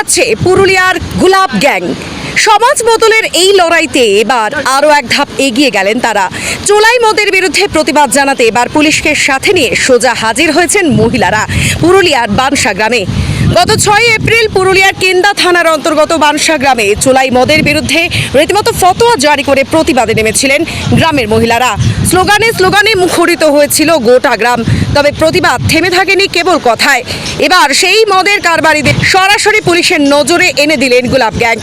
দেখাচ্ছে পুরুলিয়ার গোলাপ গ্যাং। সমাজ বদলের এই লড়াইতে এবার আরও এক ধাপ এগিয়ে গেলেন তারা। চোলাই মদের বিরুদ্ধে প্রতিবাদ জানাতে এবার পুলিশকে সাথে নিয়ে সোজা হাজির হয়েছেন মহিলারা পুরুলিয়ার বানসা গ্রামে। গত 6 এপ্রিল পুরুলিয়ার কেন্দা থানার অন্তর্গত বানসা গ্রামে চোলাই মদের বিরুদ্ধে রীতিমতো ফতোয়া জারি করে প্রতিবাদে নেমেছিলেন গ্রামের মহিলারা। স্লোগানে স্লোগানে মুখরিত হয়েছিল গোটা গ্রাম। তবে প্রতিবাদ থেমে থাকেনি কেবল কথায়। এবার সেই মদের কারবারিদের সরাসরি পুলিশের নজরে এনে দিলেন গোলাপ গ্যাং।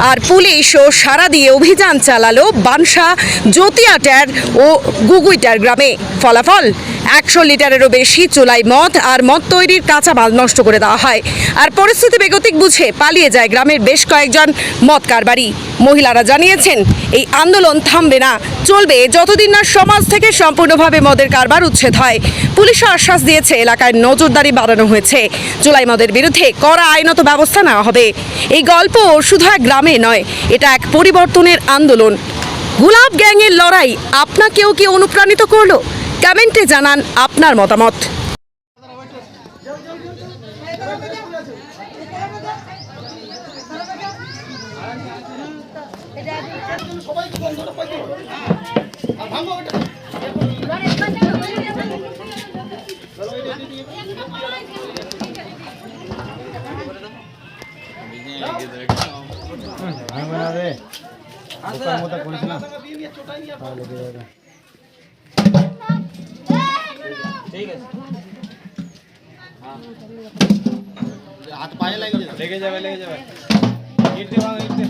আর পুলিশও সারা দিয়ে অভিযান চালালো বানসা, জ্যোতিয়াটার ও গুগুইটার গ্রামে। ফলাফল 100 লিটারেরও বেশি চোলাই মদ আর মদ তৈরির কাঁচামাল নষ্ট করে দেওয়া হয়। আর পরিস্থিতি বেগতিক বুঝে পালিয়ে যায় গ্রামের বেশ কয়েকজন মদ কারবারি। মহিলারা জানিয়েছেন এই আন্দোলন থামবে না, চলবে যতদিন না সমাজ থেকে সম্পূর্ণভাবে মদের কারবার উচ্ছেদ হয়। পুলিশও আশ্বাস দিয়েছে এলাকায় নজরদারি বাড়ানো হয়েছে, চোলাই মদের বিরুদ্ধে কড়া আইনত ব্যবস্থা নেওয়া হবে। এই গল্প শুধু এক গ্রামে নয়, এটা এক পরিবর্তনের আন্দোলন। গোলাপ গ্যাংয়ের লড়াই আপনাকেও কি অনুপ্রাণিত করলো? কমেন্টে জানান আপনার মতামত। हाथ पाए लेके जावे ईट दे वहां ईट दे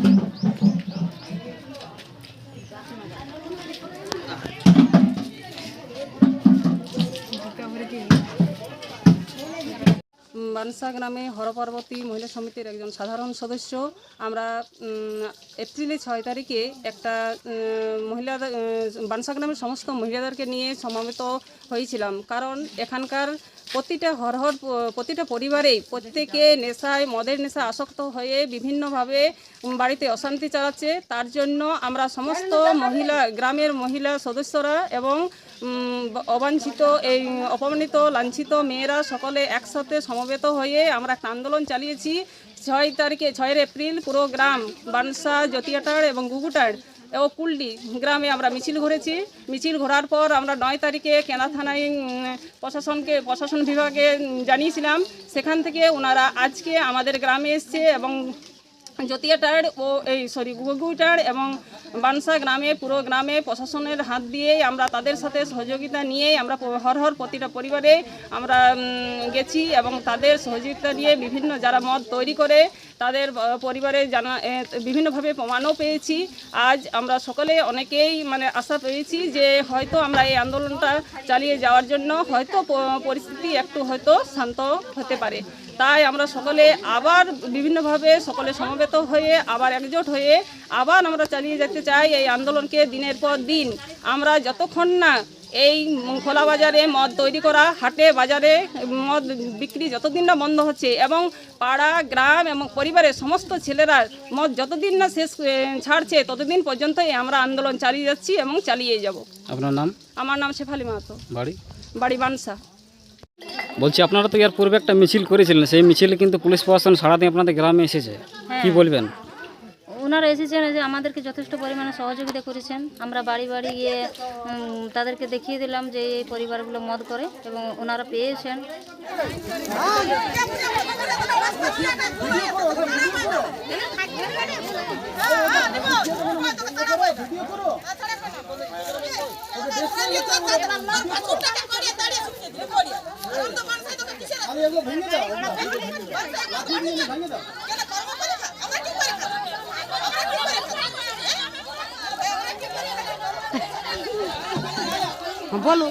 বানসা গ্রামে হরপার্বতী মহিলা সমিতির একজন সাধারণ সদস্য। আমরা এপ্রিলের 6 তারিখে একটা মহিলাদের বানসা গ্রামের সমস্ত মহিলাদেরকে নিয়ে সমাবেত হয়েছিলাম। কারণ এখানকার প্রতিটা পরিবারেই প্রত্যেকে নেশায়, মদের নেশা আসক্ত হয়ে বিভিন্নভাবে বাড়িতে অশান্তি চালাচ্ছে। তার জন্য আমরা সমস্ত গ্রামের মহিলা সদস্যরা এবং অবাঞ্ছিত, এই অপমানিত, লাঞ্ছিত মেয়েরা সকলে একসাথে সমবেত হয়ে আমরা একটা আন্দোলন চালিয়েছি। 6 এপ্রিল পুরো গ্রাম বানসা, জ্যোতিয়াটার এবং গুগুটার ও কুলডি গ্রামে আমরা মিছিল ঘুরেছি। মিছিল ঘোরার পর আমরা 9 তারিখে কেনা থানায় প্রশাসন বিভাগে জানিয়েছিলাম। সেখান থেকে ওনারা আজকে আমাদের গ্রামে এসছে এবং জ্যোতিয়াটার ও গুগুইটার এবং বানসা গ্রামে পুরো গ্রামে প্রশাসনের হাত দিয়েই আমরা তাদের সাথে সহযোগিতা নিয়েই আমরা প্রতিটা পরিবারে আমরা গেছি এবং তাদের সহযোগিতা নিয়ে বিভিন্ন যারা মদ তৈরি করে তাদের পরিবারে বিভিন্নভাবে প্রমাণও পেয়েছি। আজ আমরা সকলে অনেকেই আশা পেয়েছি যে হয়তো আমরা এই আন্দোলনটা চালিয়ে যাওয়ার জন্য হয়তো পরিস্থিতি একটু হয়তো শান্ত হতে পারে। তাই আমরা সকলে আবার বিভিন্নভাবে সকলে সমবেত হয়ে আবার একজোট হয়ে আবার আমরা চালিয়ে যেতে চাই এই আন্দোলনকে। দিনের পর দিন আমরা যতক্ষণ না এই খোলা বাজারে মদ তৈরি করা, হাটে বাজারে মদ বিক্রি যতদিন না বন্ধ হচ্ছে এবং পাড়া, গ্রাম এবং পরিবারের সমস্ত ছেলেরা মদ যতদিন না ছাড়ছে ততদিন পর্যন্তই আমরা আন্দোলন চালিয়ে যাচ্ছি এবং চালিয়ে যাব। আপনার নাম? আমার নাম শেফালি মাহাতো, বাড়ি বানসা। বলছি আপনারা তো এর পূর্বে একটা মিছিল করেছিলেন, সেই মিছিলে কিন্তু পুলিশ প্রশাসন সারাদিন আপনাদের গ্রামে এসেছে, কি বলবেন? ওনারা এসেছেন যে আমাদেরকে যথেষ্ট পরিমাণে সহযোগিতা করেছেন। আমরা বাড়ি বাড়ি গিয়ে তাদেরকে দেখিয়ে দিলাম যে এই পরিবারগুলো মদ করে এবং ওনারা পেয়েছেন। বলো